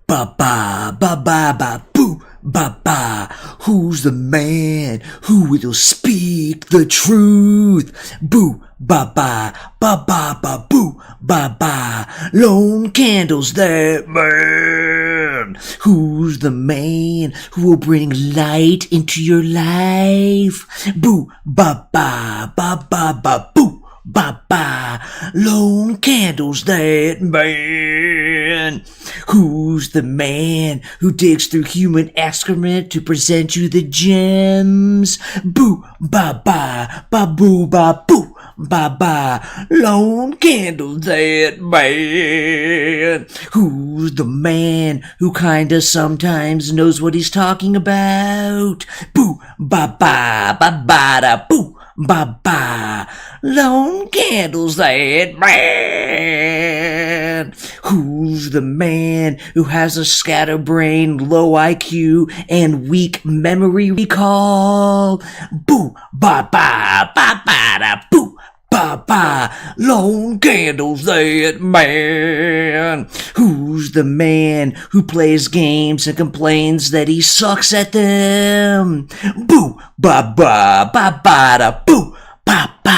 ba ba ba ba ba boo ba ba. Who's the man who will speak the truth? Boo ba ba ba ba ba boo ba ba. Lone candles that burn. Who's the man who will bring light into your life? Boo ba ba ba ba ba boo ba ba. Lone candles that burn. Who's the man who digs through human excrement to present you the gems? Boo ba ba ba boo ba boo ba ba. Lone candles that burn. Who's the man who kinda sometimes knows what he's talking about? Boo ba ba ba ba da boo ba ba. Lone candles that burn. Who's the man who has a scatterbrained, low IQ, and weak memory recall? Boo ba ba ba ba da boo ba ba. Lone candles that burn. Who's the man who plays games and complains that he sucks at them? Boo ba ba ba ba da boo ba ba.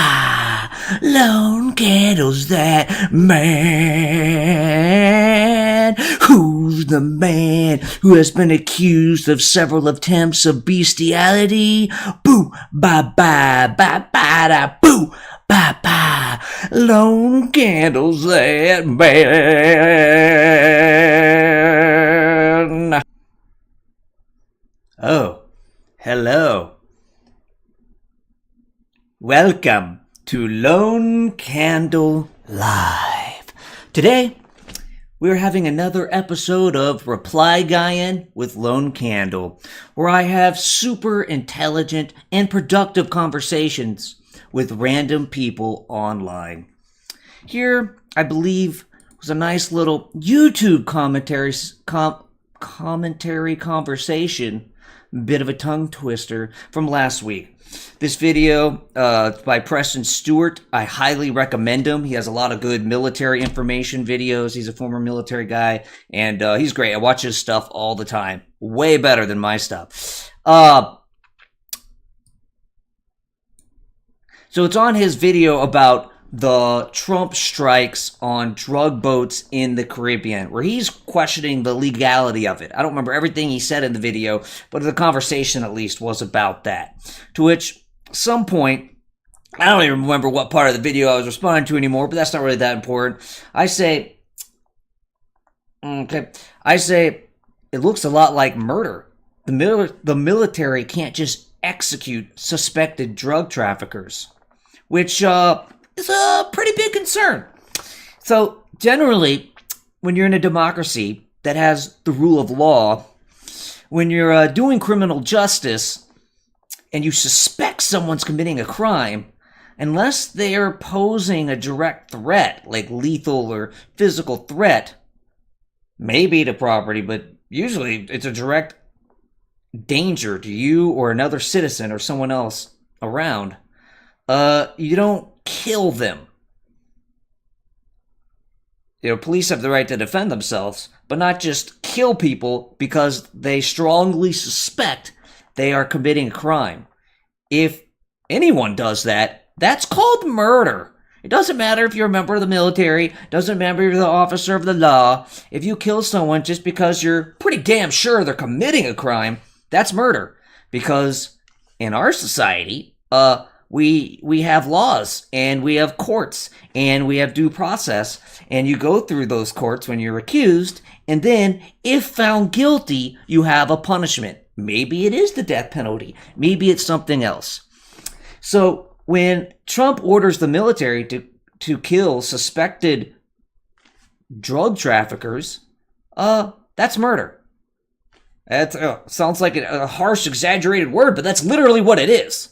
Lone candles that burn. Who's the man who has been accused of several attempts of bestiality? Boo ba ba ba ba da boo ba ba. Lone candles that burn. Oh, hello. Welcome to Lone Candle Live. Today, we're having another episode of Reply Guyin with Lone Candle, where I have super intelligent and productive conversations with random people online. Here, I believe, was a nice little YouTube commentary conversation, bit of a tongue twister from last week. This video by Preston Stewart, I highly recommend him. He has a lot of good military information videos. He's a former military guy, and he's great. I watch his stuff all the time. Way better than my stuff. So it's on his video about the Trump strikes on drug boats in the Caribbean, where he's questioning the legality of it. I don't remember everything he said in the video, but the conversation at least was about that. To which, some point, I don't even remember what part of the video I was responding to anymore, but that's not really that important. I say, it looks a lot like murder. The military can't just execute suspected drug traffickers, which is a pretty big concern. So generally, when you're in a democracy that has the rule of law, when you're doing criminal justice and you suspect someone's committing a crime, unless they're posing a direct threat, like lethal or physical threat, maybe to property, but usually it's a direct danger to you or another citizen or someone else around, you don't kill them. Police have the right to defend themselves, but not just kill people because they strongly suspect they are committing a crime. If anyone does that, that's called murder. It doesn't matter if you're a member of the military, doesn't matter if you're the officer of the law. If you kill someone just because you're pretty damn sure they're committing a crime, that's murder. Because in our society, we have laws, and we have courts, and we have due process, and you go through those courts when you're accused, and then, if found guilty, you have a punishment. Maybe it is the death penalty. Maybe it's something else. So, when Trump orders the military to kill suspected drug traffickers, that's murder. That sounds like a harsh, exaggerated word, but that's literally what it is.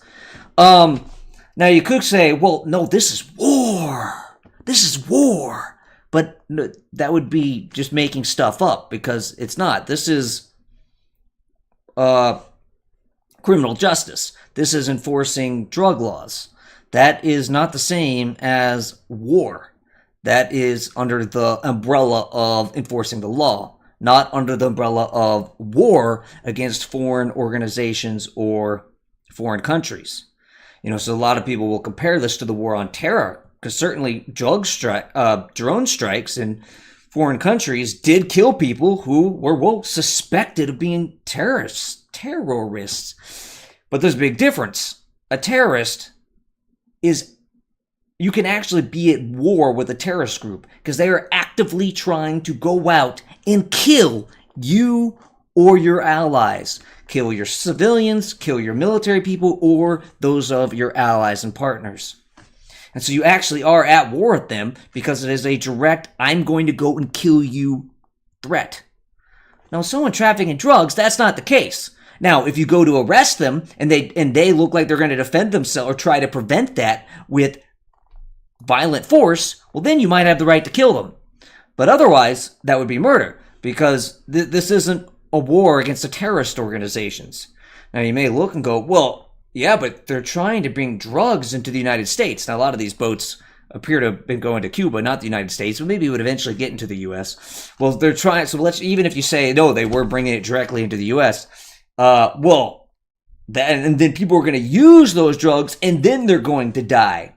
Now you could say, well, no, this is war. This is war. But no, that would be just making stuff up, because it's not. This is criminal justice. This is enforcing drug laws. That is not the same as war. That is under the umbrella of enforcing the law. not under the umbrella of war against foreign organizations or foreign countries. So a lot of people will compare this to the war on terror, because certainly drone strikes in foreign countries did kill people who were suspected of being terrorists. But there's a big difference. A terrorist you can actually be at war with a terrorist group because they are actively trying to go out and kill you or your allies. Kill your civilians, kill your military people, or those of your allies and partners. And so you actually are at war with them because it is a direct, I'm going to go and kill you threat. Now, someone trafficking drugs, that's not the case. Now, if you go to arrest them and they look like they're going to defend themselves or try to prevent that with violent force, well, then you might have the right to kill them. But otherwise, that would be murder because this isn't a war against the terrorist organizations. Now, you may look and go, well, yeah, but they're trying to bring drugs into the United States. Now, a lot of these boats appear to have been going to Cuba, not the United States, but maybe it would eventually get into the U.S. Well, they're trying, so even if you say, no, they were bringing it directly into the U.S., and then people are going to use those drugs, and then they're going to die.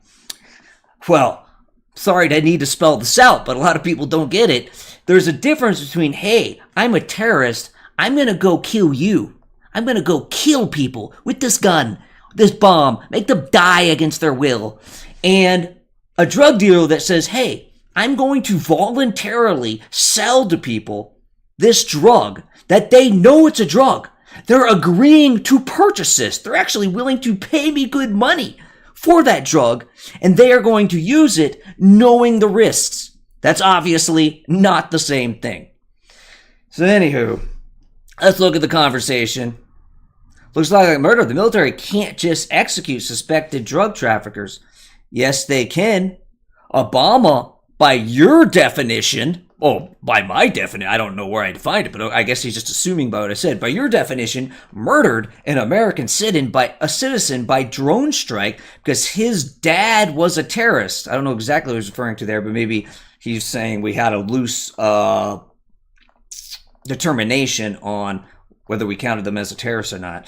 Well, sorry, I need to spell this out, but a lot of people don't get it. There's a difference between, hey, I'm a terrorist, I'm going to go kill you. I'm going to go kill people with this gun, this bomb, make them die against their will. And a drug dealer that says, hey, I'm going to voluntarily sell to people this drug that they know it's a drug. They're agreeing to purchase this. They're actually willing to pay me good money for that drug, and they are going to use it knowing the risks. That's obviously not the same thing. So anywho, let's look at the conversation. Looks like murder. The military can't just execute suspected drug traffickers. Yes, they can. Obama, by your definition, by my definition, I don't know where I defined it, but I guess he's just assuming by what I said. By your definition, murdered an American citizen by drone strike because his dad was a terrorist. I don't know exactly what he's referring to there, but maybe he's saying we had a loose determination on whether we counted them as a terrorist or not.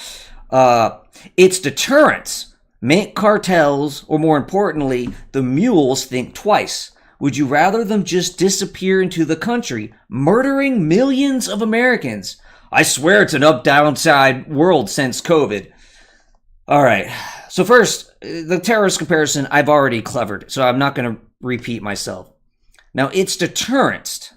It's deterrence. Make cartels, or more importantly, the mules, think twice. Would you rather them just disappear into the country, murdering millions of Americans? I swear it's an up-downside world since COVID. All right. So first, the terrorist comparison I've already covered, so I'm not going to repeat myself. Now, it's deterrence.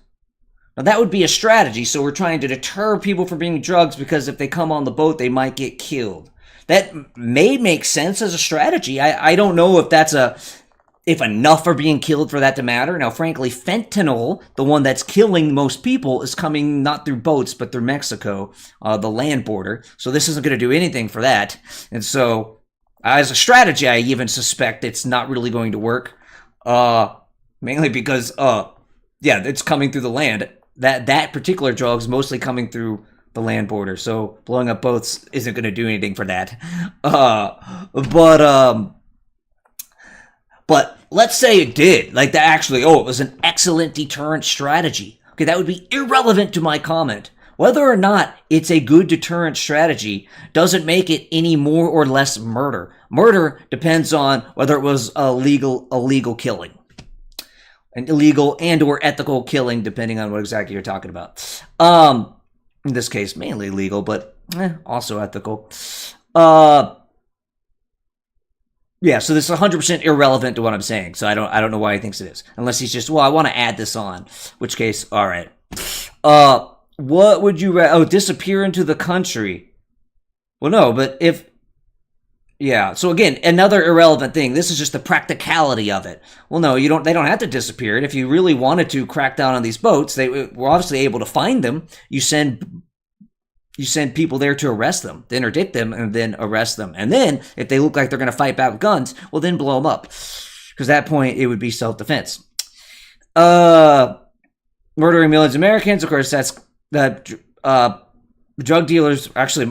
Now, that would be a strategy. So we're trying to deter people from bringing drugs because if they come on the boat, they might get killed. That may make sense as a strategy. I don't know if enough are being killed for that to matter. Now, frankly, fentanyl, the one that's killing most people, is coming not through boats, but through Mexico, the land border. So this isn't going to do anything for that. And so, as a strategy, I even suspect it's not really going to work. Mainly because, it's coming through the land. That particular drug is mostly coming through the land border. So blowing up boats isn't going to do anything for that. But let's say it did. Like that actually, it was an excellent deterrent strategy. Okay, that would be irrelevant to my comment. Whether or not it's a good deterrent strategy doesn't make it any more or less murder. Murder depends on whether it was a legal killing. An illegal and or ethical killing, depending on what exactly you're talking about. In this case, mainly legal, but also ethical. Yeah, so this is 100% irrelevant to what I'm saying. So I don't know why he thinks it is. Unless he's just, I want to add this on. Which case, all right. What would you disappear into the country? Well, no, but yeah, so again, another irrelevant thing. This is just the practicality of it. Well, no, they don't have to disappear. If you really wanted to crack down on these boats, they were obviously able to find them. You send people there to arrest them, to interdict them, and then arrest them. And then, if they look like they're going to fight back with guns, well, then blow them up. Because at that point, it would be self-defense. Murdering millions of Americans, of course, that's drug dealers actually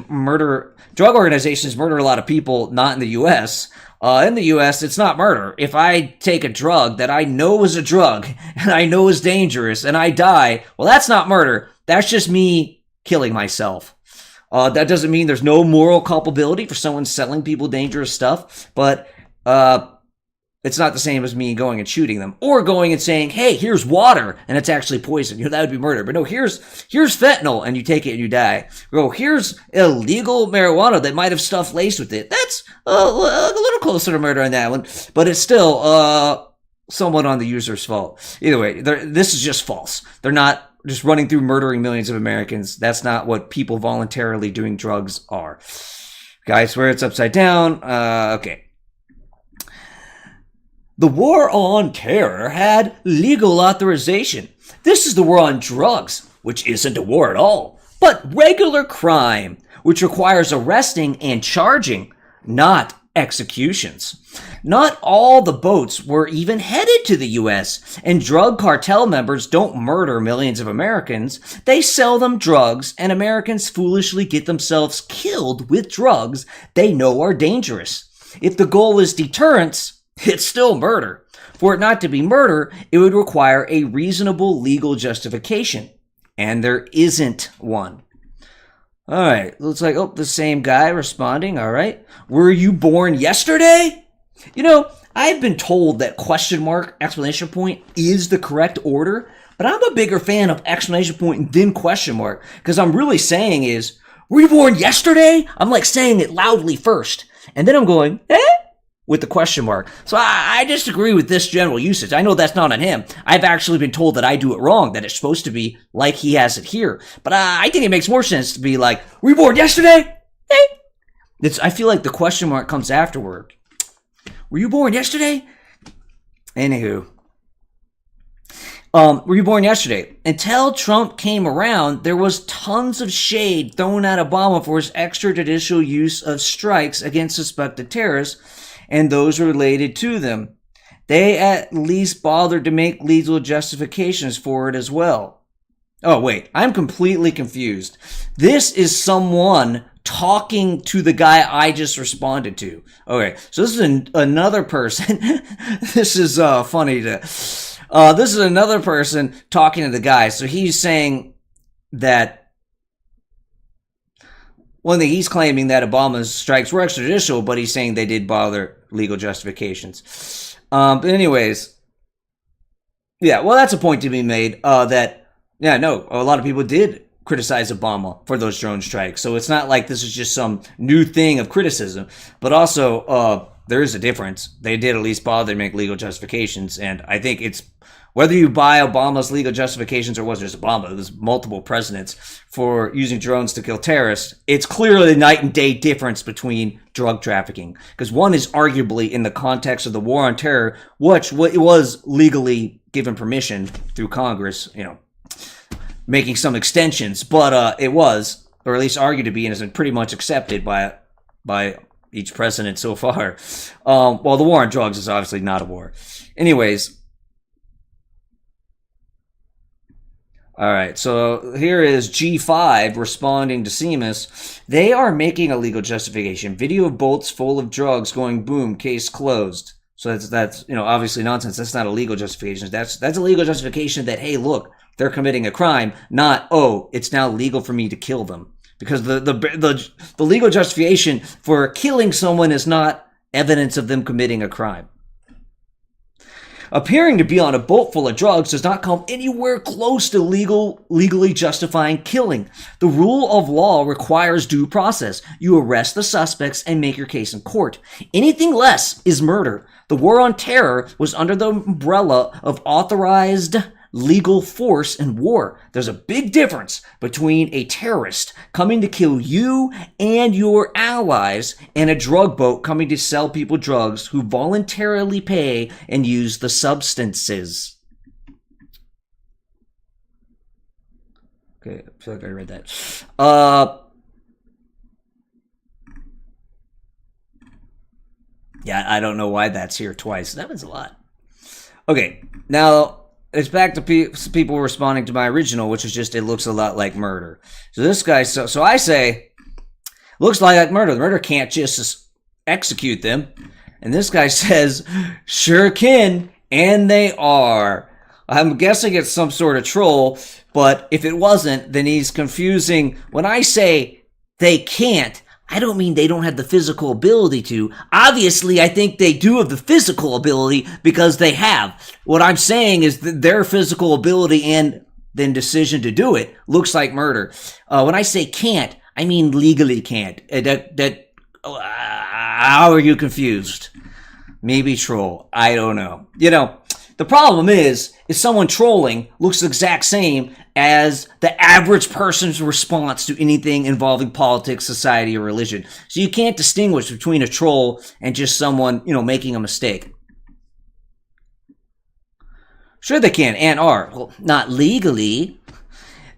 drug organizations murder a lot of people, not in the U.S. In the U.S., it's not murder. If I take a drug that I know is a drug, and I know is dangerous, and I die, well, that's not murder. That's just me killing myself. That doesn't mean there's no moral culpability for someone selling people dangerous stuff, but it's not the same as me going and shooting them or going and saying, hey, here's water, and it's actually poison. That would be murder. But no, here's fentanyl, and you take it and you die. Oh, here's illegal marijuana that might have stuff laced with it. That's a little closer to murder on that one, but it's still somewhat on the user's fault. Either way, this is just false. They're not just running through murdering millions of Americans. That's not what people voluntarily doing drugs are. Guys, swear it's upside down. Okay. The war on terror had legal authorization. This is the war on drugs, which isn't a war at all, but regular crime, which requires arresting and charging, not executions. Not all the boats were even headed to the U.S., and drug cartel members don't murder millions of Americans. They sell them drugs, and Americans foolishly get themselves killed with drugs they know are dangerous. If the goal is deterrence, it's still murder. For it not to be murder, it would require a reasonable legal justification. And there isn't one. All right, looks like, the same guy responding. All right. Were you born yesterday? I've been told that question mark, exclamation point is the correct order, but I'm a bigger fan of exclamation point than question mark, because I'm really saying is, were you born yesterday? I'm like saying it loudly first. And then I'm going, with the question mark. So I disagree with this general usage. I know that's not on him. I've actually been told that I do it wrong, that it's supposed to be like he has it here. But I think it makes more sense to be like, were you born yesterday? I feel like the question mark comes afterward. Were you born yesterday? Anywho. Were you born yesterday? Until Trump came around, there was tons of shade thrown at Obama for his extrajudicial use of strikes against suspected terrorists and those related to them. They at least bothered to make legal justifications for it as well. Oh, wait, I'm completely confused. This is someone talking to the guy I just responded to. Okay, so this is another person. This is funny to... this is another person talking to the guy. So he's saying that... One thing, he's claiming that Obama's strikes were extrajudicial, but he's saying they did bother legal justifications. But anyways, yeah, well, that's a point to be made, that, a lot of people did criticize Obama for those drone strikes. So it's not like this is just some new thing of criticism, but also, there is a difference. They did at least bother to make legal justifications, and I think it's, whether you buy Obama's legal justifications or wasn't just Obama, there's multiple presidents for using drones to kill terrorists. It's clearly a night and day difference between drug trafficking, because one is arguably in the context of the war on terror, which it was legally given permission through Congress, making some extensions, but it was, or at least argued to be, and has been pretty much accepted by each president so far. Well, the war on drugs is obviously not a war. Anyways. All right, so here is G5 responding to Seamus. They are making a legal justification. Video of bolts full of drugs going boom, case closed. So that's obviously nonsense. That's not a legal justification. That's a legal justification that, hey, look, they're committing a crime, not, it's now legal for me to kill them. Because the legal justification for killing someone is not evidence of them committing a crime. Appearing to be on a boat full of drugs does not come anywhere close to legally justifying killing. The rule of law requires due process. You arrest the suspects and make your case in court. Anything less is murder. The war on terror was under the umbrella of authorized legal force and war. There's a big difference between a terrorist coming to kill you and your allies and a drug boat coming to sell people drugs who voluntarily pay and use the substances. Okay, I feel like I read that. Yeah, I don't know why that's here twice. That happens a lot. Okay, now it's back to people responding to my original, which is just, it looks a lot like murder. So this guy, so I say, looks like murder. The murder can't just execute them. And this guy says, sure can, and they are. I'm guessing it's some sort of troll, but if it wasn't, then he's confusing. When I say they can't, I don't mean they don't have the physical ability to. Obviously, I think they do have the physical ability because they have. What I'm saying is that their physical ability and then decision to do it looks like murder. When I say can't, I mean legally can't. How are you confused? Maybe troll. I don't know. The problem is someone trolling looks the exact same as the average person's response to anything involving politics, society, or religion. So you can't distinguish between a troll and just someone, making a mistake. Sure they can and are. Well, not legally.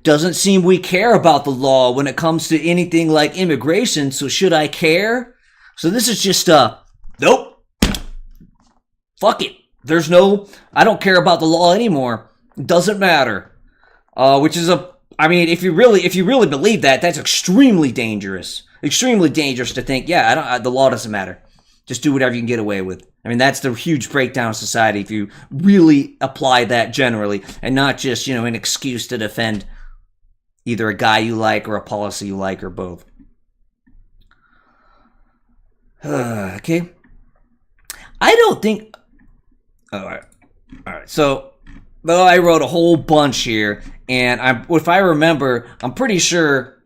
Doesn't seem we care about the law when it comes to anything like immigration, so should I care? So this is just, nope. Fuck it. I don't care about the law anymore. It doesn't matter. Which is if you really believe that, that's extremely dangerous. Extremely dangerous to think, the law doesn't matter. Just do whatever you can get away with. That's the huge breakdown of society if you really apply that generally and not just, an excuse to defend either a guy you like or a policy you like or both. Okay. I don't think... All right. So, though I wrote a whole bunch here, and if I remember, I'm pretty sure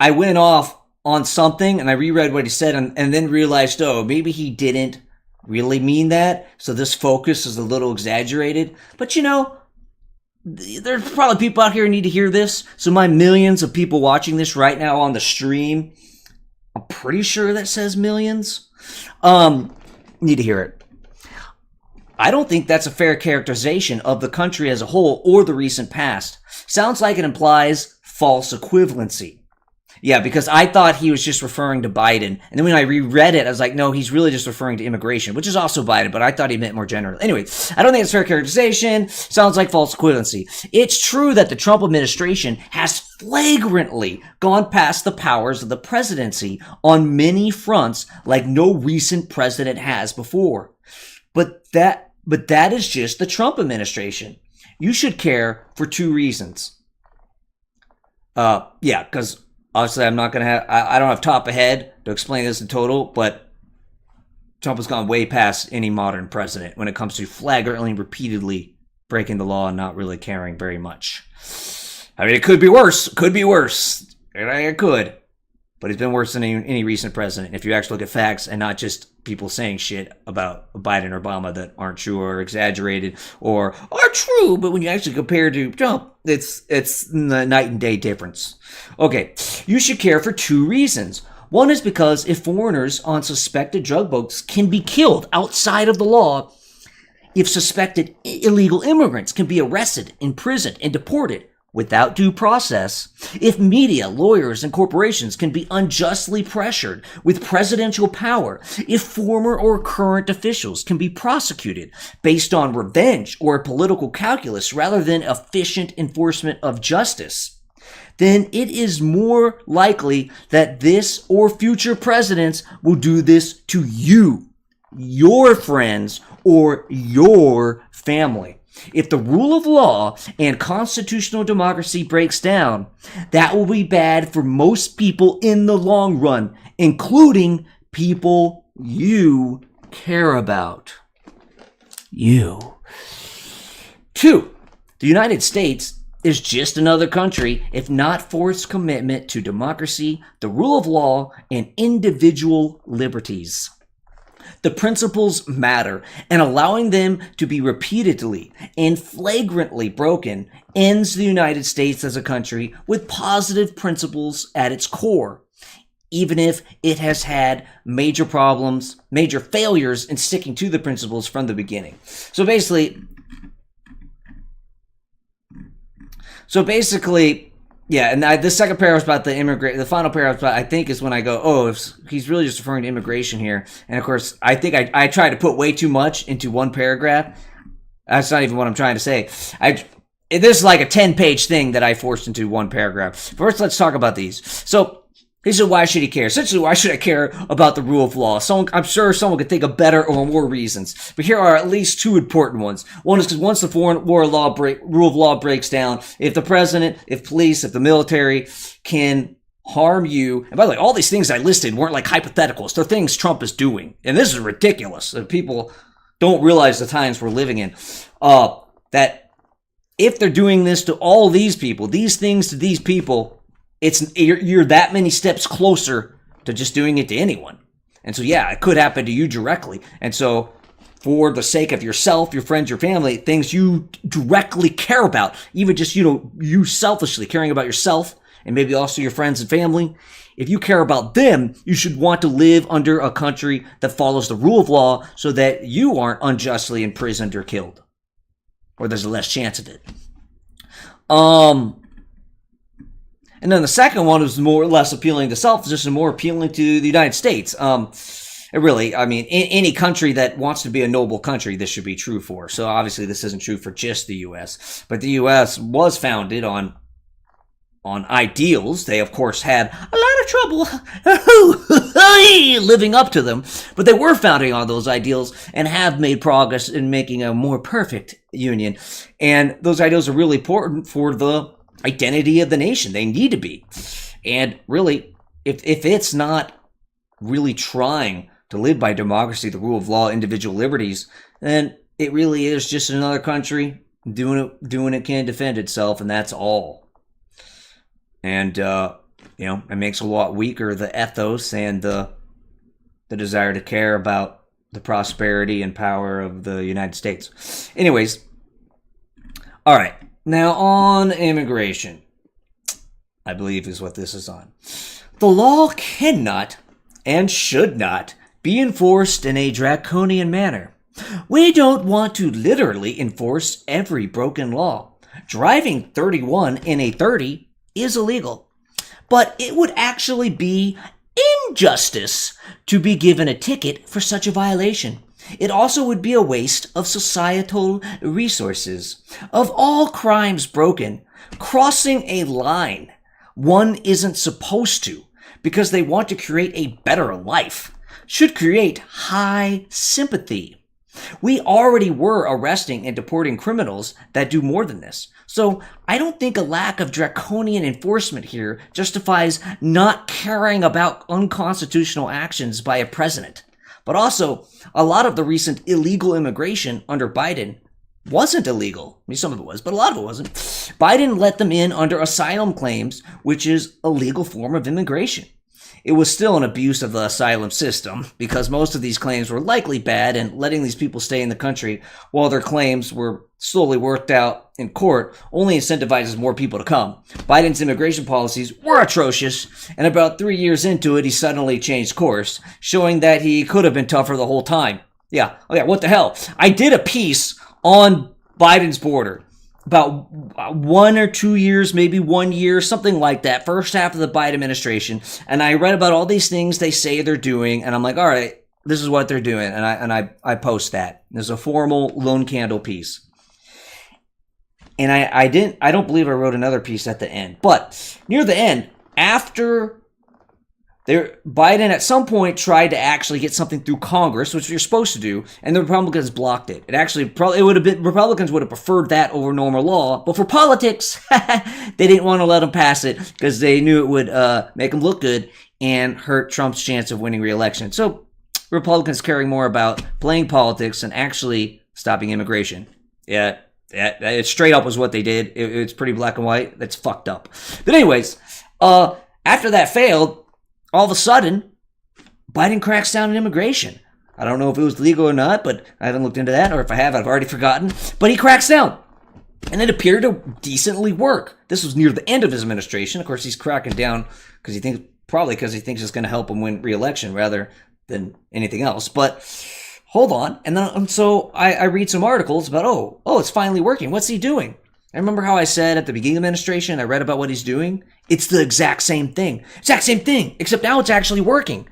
I went off on something and I reread what he said and then realized, maybe he didn't really mean that. So this focus is a little exaggerated. But there's probably people out here who need to hear this. So my millions of people watching this right now on the stream, I'm pretty sure that says millions, need to hear it. I don't think that's a fair characterization of the country as a whole or the recent past. Sounds like it implies false equivalency. Yeah, because I thought he was just referring to Biden. And then when I reread it, I was like, no, he's really just referring to immigration, which is also Biden, but I thought he meant more generally. Anyway, I don't think it's fair characterization. Sounds like false equivalency. It's true that the Trump administration has flagrantly gone past the powers of the presidency on many fronts like no recent president has before. But that is just the Trump administration. You should care for two reasons. Because obviously I'm not going to I don't have top ahead to explain this in total, but Trump has gone way past any modern president when it comes to flagrantly, repeatedly breaking the law and not really caring very much. It could be worse. It could. But he's been worse than any recent president if you actually look at facts and not just people saying shit about Biden or Obama that aren't true or exaggerated or are true, but when you actually compare to Trump, it's the night and day difference. Okay, you should care for two reasons. One is because if foreigners on suspected drug boats can be killed outside of the law, if suspected illegal immigrants can be arrested, imprisoned, and deported without due process, if media, lawyers, and corporations can be unjustly pressured with presidential power, if former or current officials can be prosecuted based on revenge or political calculus rather than efficient enforcement of justice, then it is more likely that this or future presidents will do this to you, your friends, or your family. If the rule of law and constitutional democracy breaks down, that will be bad for most people in the long run, including people you care about. You. 2. The United States is just another country if not for its commitment to democracy, the rule of law, and individual liberties. The principles matter, and allowing them to be repeatedly and flagrantly broken ends the United States as a country with positive principles at its core, even if it has had major problems, major failures in sticking to the principles from the beginning. So basically, yeah, and the second paragraph about the final paragraph, I think, is when I go, he's really just referring to immigration here. And of course, I think I tried to put way too much into one paragraph. That's not even what I'm trying to say. This is like a 10-page thing that I forced into one paragraph. First, let's talk about these. So, He said, why should he care? Essentially, why should I care about the rule of law? I'm sure someone could think of better or more reasons. But here are at least two important ones. One is because once the foreign war law rule of law breaks down, if the president, if police, if the military can harm you, and by the way, all these things I listed weren't like hypotheticals. They're things Trump is doing. And this is ridiculous. People don't realize the times we're living in. That if they're doing this to all these people, these things to these people, you're that many steps closer to just doing it to anyone. And so, yeah, it could happen to you directly. And so, for the sake of yourself, your friends, your family, things you directly care about, even just, you selfishly caring about yourself and maybe also your friends and family, if you care about them, you should want to live under a country that follows the rule of law so that you aren't unjustly imprisoned or killed. Or there's a less chance of it. And then the second one is more or less appealing to self, just more appealing to the United States. Any country that wants to be a noble country, this should be true for. So obviously this isn't true for just the U.S., but the U.S. was founded on ideals. They, of course, had a lot of trouble living up to them, but they were founding on those ideals and have made progress in making a more perfect union. And those ideals are really important for the identity of the nation. They need to be. And really, if it's not really trying to live by democracy, the rule of law, individual liberties, then it really is just another country doing it can defend itself, and that's all. And it makes a lot weaker the ethos and the desire to care about the prosperity and power of the United States. Anyways, all right. Now, on immigration, I believe is what this is on. The law cannot and should not be enforced in a draconian manner. We don't want to literally enforce every broken law. Driving 31 in a 30 is illegal, but it would actually be injustice to be given a ticket for such a violation. It also would be a waste of societal resources. Of all crimes broken, crossing a line one isn't supposed to because they want to create a better life should create high sympathy. We already were arresting and deporting criminals that do more than this. So I don't think a lack of draconian enforcement here justifies not caring about unconstitutional actions by a president. But also, a lot of the recent illegal immigration under Biden wasn't illegal. I mean, some of it was, but a lot of it wasn't. Biden let them in under asylum claims, which is a legal form of immigration. It was still an abuse of the asylum system because most of these claims were likely bad, and letting these people stay in the country while their claims were slowly worked out in court only incentivizes more people to come. Biden's immigration policies were atrocious, and about 3 years into it, he suddenly changed course, showing that he could have been tougher the whole time. Yeah, what the hell? I did a piece on Biden's border about 1 or 2 years, maybe 1 year, something like that, first half of the Biden administration, and I read about all these things they say they're doing, and I'm like, all right, this is what they're doing, and I post that. There's a formal lone candle piece. And I don't believe I wrote another piece at the end, but near the end, after Biden at some point tried to actually get something through Congress, which you're supposed to do, and the Republicans blocked it. Republicans would have preferred that over normal law, but for politics, they didn't want to let them pass it because they knew it would make them look good and hurt Trump's chance of winning re-election. So Republicans caring more about playing politics and actually stopping immigration. Yeah, it straight up was what they did. It's pretty black and white. That's fucked up. But anyways, after that failed, all of a sudden, Biden cracks down on immigration. I don't know if it was legal or not, but I haven't looked into that, or if I have, I've already forgotten. But he cracks down. And it appeared to decently work. This was near the end of his administration. Of course, he's cracking down because he thinks it's going to help him win re-election rather than anything else. But hold on. And then so I read some articles about, oh, it's finally working. What's he doing? I remember how I said at the beginning of the administration, I read about what he's doing. It's the exact same thing. Except now it's actually working.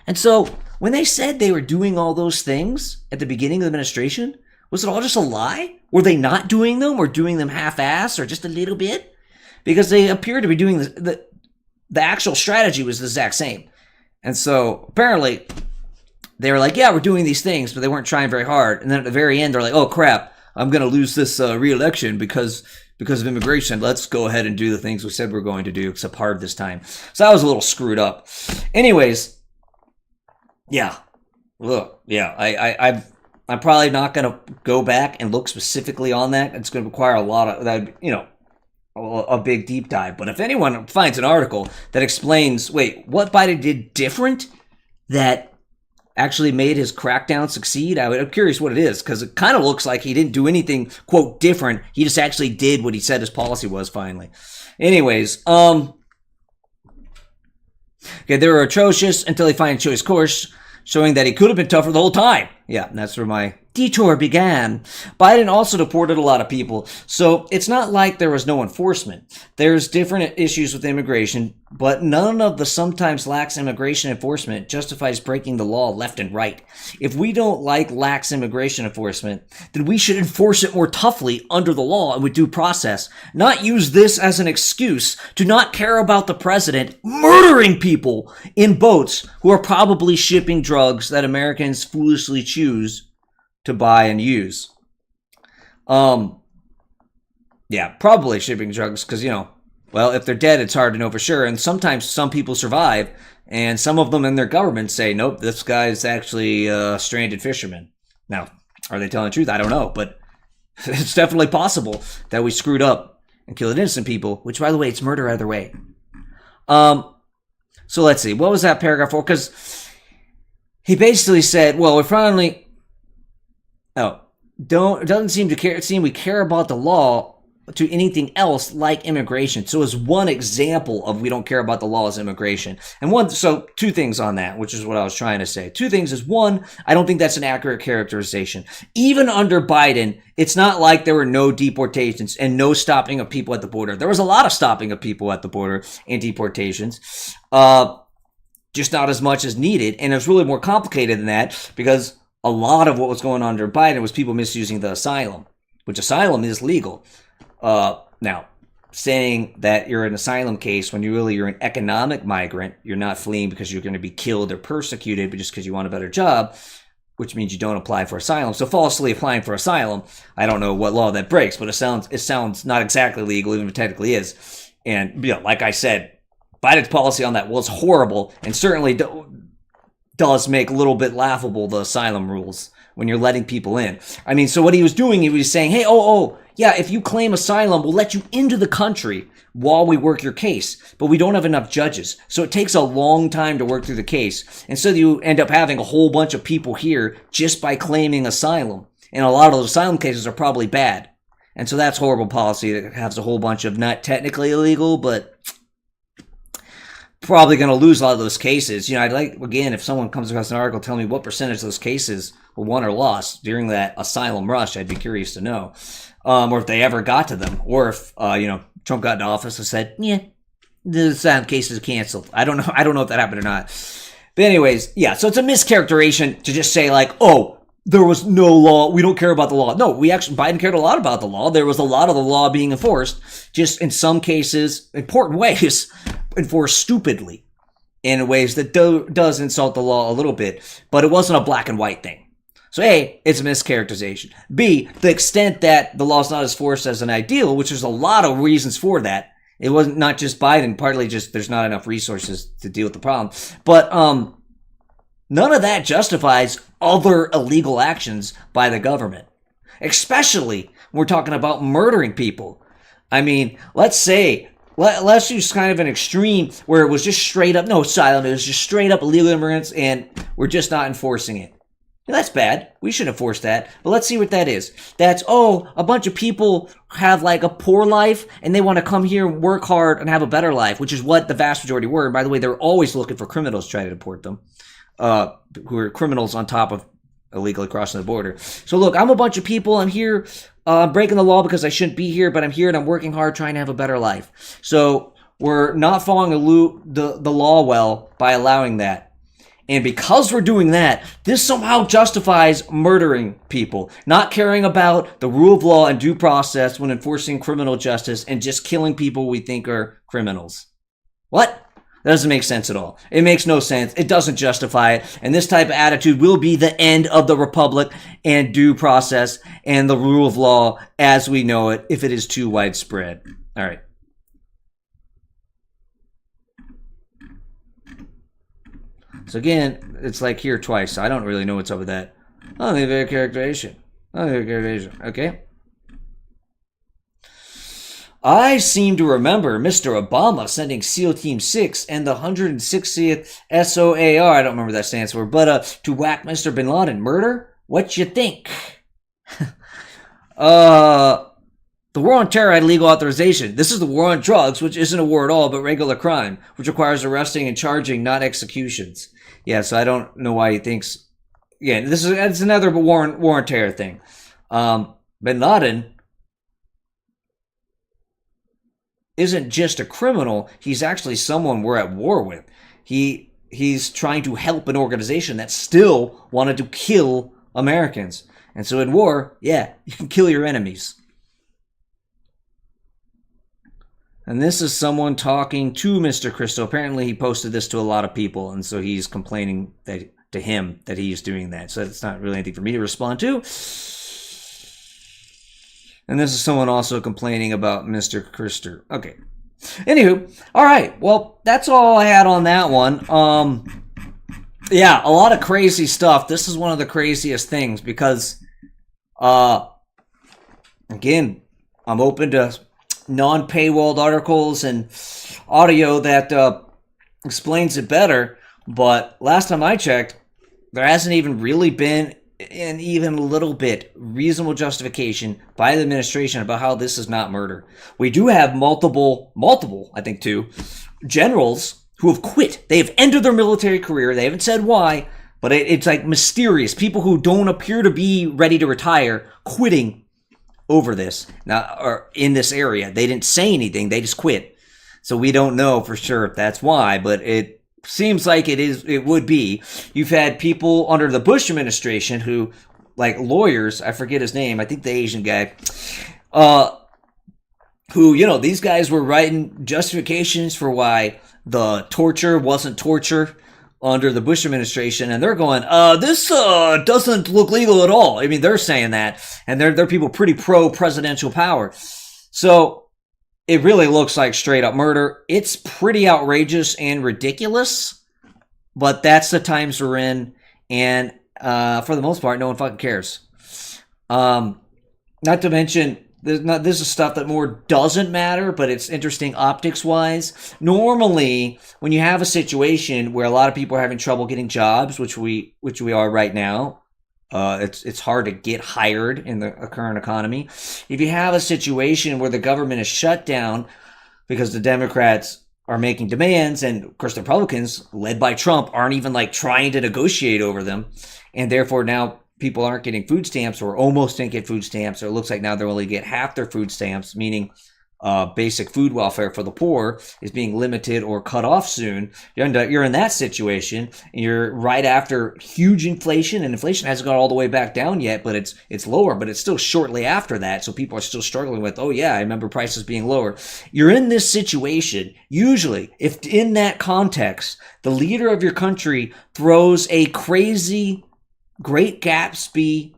And so when they said they were doing all those things at the beginning of the administration, was it all just a lie? Were they not doing them or doing them half-ass or just a little bit? Because they appear to be doing the actual strategy was the exact same. And so apparently they were like, yeah, we're doing these things, but they weren't trying very hard. And then at the very end, they're like, oh, crap, I'm going to lose this re-election because of immigration. Let's go ahead and do the things we said we're going to do, except hard this time. So that was a little screwed up. Anyways, yeah. Look, yeah, I'm probably not going to go back and look specifically on that. It's going to require a lot of that, a big deep dive. But if anyone finds an article that explains, wait, what Biden did different that actually made his crackdown succeed, I'm curious what it is, because it kind of looks like he didn't do anything, quote, different. He just actually did what he said his policy was finally. Anyways, okay, they were atrocious until he finally chose course, showing that he could have been tougher the whole time. Yeah, that's where my detour began. Biden also deported a lot of people, so it's not like there was no enforcement. There's different issues with immigration, but none of the sometimes lax immigration enforcement justifies breaking the law left and right. If we don't like lax immigration enforcement, then we should enforce it more toughly under the law and with due process, not use this as an excuse to not care about the president murdering people in boats who are probably shipping drugs that Americans foolishly choose to buy and use. Yeah, probably shipping drugs because, well, if they're dead, it's hard to know for sure. And sometimes some people survive, and some of them in their government say, nope, this guy's actually a stranded fisherman. Now, are they telling the truth? I don't know, but it's definitely possible that we screwed up and killed innocent people, which, by the way, it's murder either way. So let's see. What was that paragraph for? Because he basically said, well, we're finally... it doesn't seem we care about the law to anything else like immigration. So as one example of we don't care about the law as immigration. So two things on that, which is what I was trying to say. Two things is, one, I don't think that's an accurate characterization. Even under Biden, it's not like there were no deportations and no stopping of people at the border. There was a lot of stopping of people at the border and deportations. Just not as much as needed. And it's really more complicated than that, because a lot of what was going on under Biden was people misusing the asylum, which asylum is legal. Now, saying that you're an asylum case when you're an economic migrant, you're not fleeing because you're going to be killed or persecuted, but just because you want a better job, which means you don't apply for asylum. So falsely applying for asylum, I don't know what law that breaks, but it sounds not exactly legal, even if it technically is. And like I said, Biden's policy on that was horrible, and certainly does make a little bit laughable the asylum rules when you're letting people in. I mean, so what he was doing, he was saying, hey, yeah, if you claim asylum, we'll let you into the country while we work your case, but we don't have enough judges. So it takes a long time to work through the case. And so you end up having a whole bunch of people here just by claiming asylum. And a lot of those asylum cases are probably bad. And so that's horrible policy that has a whole bunch of not technically illegal, but probably going to lose a lot of those cases. I'd like, again, if someone comes across an article telling me what percentage of those cases were won or lost during that asylum rush, I'd be curious to know. Or if they ever got to them, or if, Trump got into office and said, yeah, the asylum case is canceled. I don't know if that happened or not. But anyways, yeah, so it's a mischaracterization to just say like, oh, there was no law. We don't care about the law. No, Biden cared a lot about the law. There was a lot of the law being enforced, just in some cases, important ways, enforced stupidly in ways that does insult the law a little bit, but it wasn't a black and white thing. So A, it's a mischaracterization. B, the extent that the law's not as enforced as an ideal, which there's a lot of reasons for that. It wasn't not just Biden, partly just there's not enough resources to deal with the problem. But none of that justifies other illegal actions by the government, especially when we're talking about murdering people. I mean, let's use kind of an extreme where it was just straight up, no asylum, it was just straight up illegal immigrants and we're just not enforcing it. Now, that's bad. We should enforce that. But let's see what that is. That's, a bunch of people have like a poor life and they want to come here and work hard and have a better life, which is what the vast majority were. And by the way, they're always looking for criminals to try to deport them, who are criminals on top of illegally crossing the border. So look, I'm a bunch of people. I'm here breaking the law because I shouldn't be here, but I'm here and I'm working hard trying to have a better life. So we're not following the law well by allowing that. And because we're doing that, this somehow justifies murdering people, not caring about the rule of law and due process when enforcing criminal justice, and just killing people we think are criminals. What? That doesn't make sense at all. It makes no sense. It doesn't justify it. And this type of attitude will be the end of the republic and due process and the rule of law as we know it if it is too widespread. All right. So again, it's like here twice. I don't really know what's up with that. Oh, they have a characterization. Okay. I seem to remember Mr. Obama sending SEAL Team 6 and the 160th SOAR, I don't remember what that stands for, but to whack Mr. Bin Laden. Murder? What you think? The war on terror had legal authorization. This is the war on drugs, which isn't a war at all, but regular crime, which requires arresting and charging, not executions. Yeah, so I don't know why he thinks... Yeah, it's another war on terror thing. Bin Laden isn't just a criminal, he's actually someone we're at war with. He's trying to help an organization that still wanted to kill Americans. And so in war, yeah, you can kill your enemies. And this is someone talking to Mr. Crystal. Apparently he posted this to a lot of people, and so he's complaining to him that he's doing that. So it's not really anything for me to respond to. And this is someone also complaining about Mr. Krister. Okay. Anywho, all right. Well, that's all I had on that one. Yeah, a lot of crazy stuff. This is one of the craziest things because, again, I'm open to non-paywalled articles and audio that explains it better. But last time I checked, there hasn't even really been an even a little bit reasonable justification by the administration about how this is not murder. We do have multiple, I think 2, generals who have quit. They have ended their military career. They haven't said why, but it's like mysterious. People who don't appear to be ready to retire quitting over this. Now, or in this area. They didn't say anything. They just quit. So we don't know for sure if that's why, but it seems like it would be. You've had people under the Bush administration who, like lawyers, I forget his name, I think the Asian guy, who, these guys were writing justifications for why the torture wasn't torture under the Bush administration, and they're going, this doesn't look legal at all. I mean, they're saying that, and they're people pretty pro-presidential power. So it really looks like straight up murder. It's pretty outrageous and ridiculous, but that's the times we're in, and for the most part, no one fucking cares. Not to mention, this is stuff that more doesn't matter, but it's interesting optics-wise. Normally, when you have a situation where a lot of people are having trouble getting jobs, which we are right now, it's hard to get hired in the current economy. If you have a situation where the government is shut down because the Democrats are making demands, and of course the Republicans, led by Trump, aren't even like trying to negotiate over them, and therefore now people aren't getting food stamps or almost didn't get food stamps, or it looks like now they'll only get half their food stamps, meaning basic food welfare for the poor is being limited or cut off soon. You're in that situation, and you're right after huge inflation, and inflation hasn't gone all the way back down yet, but it's lower, but it's still shortly after that, so people are still struggling with, oh yeah, I remember prices being lower. You're in this situation, usually, if in that context, the leader of your country throws a crazy Great Gatsby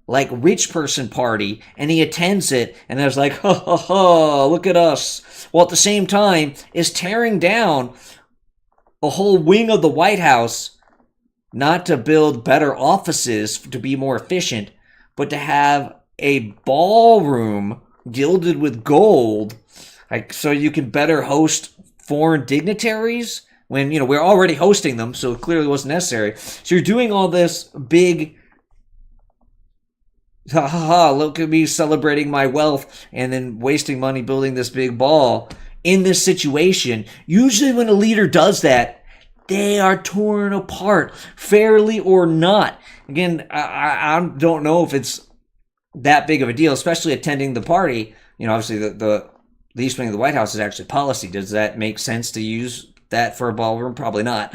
like rich person party, and he attends it, and there's like, ha ha ha, look at us. Well, at the same time, is tearing down a whole wing of the White House, not to build better offices to be more efficient, but to have a ballroom gilded with gold, like so you can better host foreign dignitaries when, we're already hosting them, so it clearly wasn't necessary. So you're doing all this big, ha ha ha, look at me celebrating my wealth and then wasting money building this big ball in this situation. Usually when a leader does that, they are torn apart, fairly or not. Again, I don't know if it's that big of a deal, especially attending the party. Obviously the East Wing of the White House is actually policy. Does that make sense to use that for a ballroom? Probably not.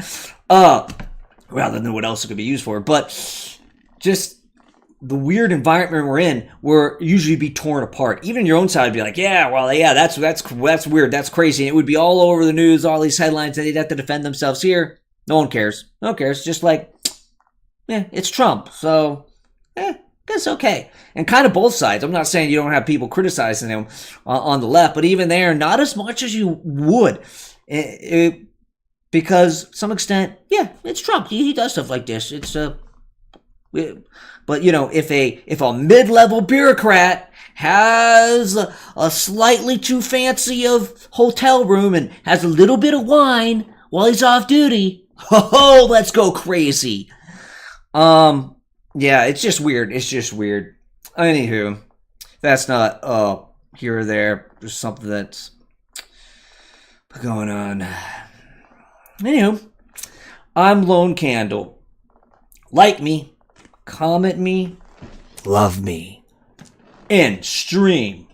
Rather than what else it could be used for. But just the weird environment we're in, we're usually be torn apart. Even your own side would be like, yeah, well, yeah, that's weird, that's crazy. And it would be all over the news, all these headlines, and they'd have to defend themselves. Here, no one cares. No one cares. Just like, yeah, it's Trump, so, that's okay. And kind of both sides. I'm not saying you don't have people criticizing him on the left, but even there, not as much as you would. Because to some extent, yeah, it's Trump. He does stuff like this. But if a mid-level bureaucrat has a slightly too fancy of hotel room and has a little bit of wine while he's off duty, let's go crazy. Yeah, it's just weird. It's just weird. Anywho, that's not here or there. There's something that's going on. Anywho, I'm Lone Candle. Like me, comment me, love me, and stream.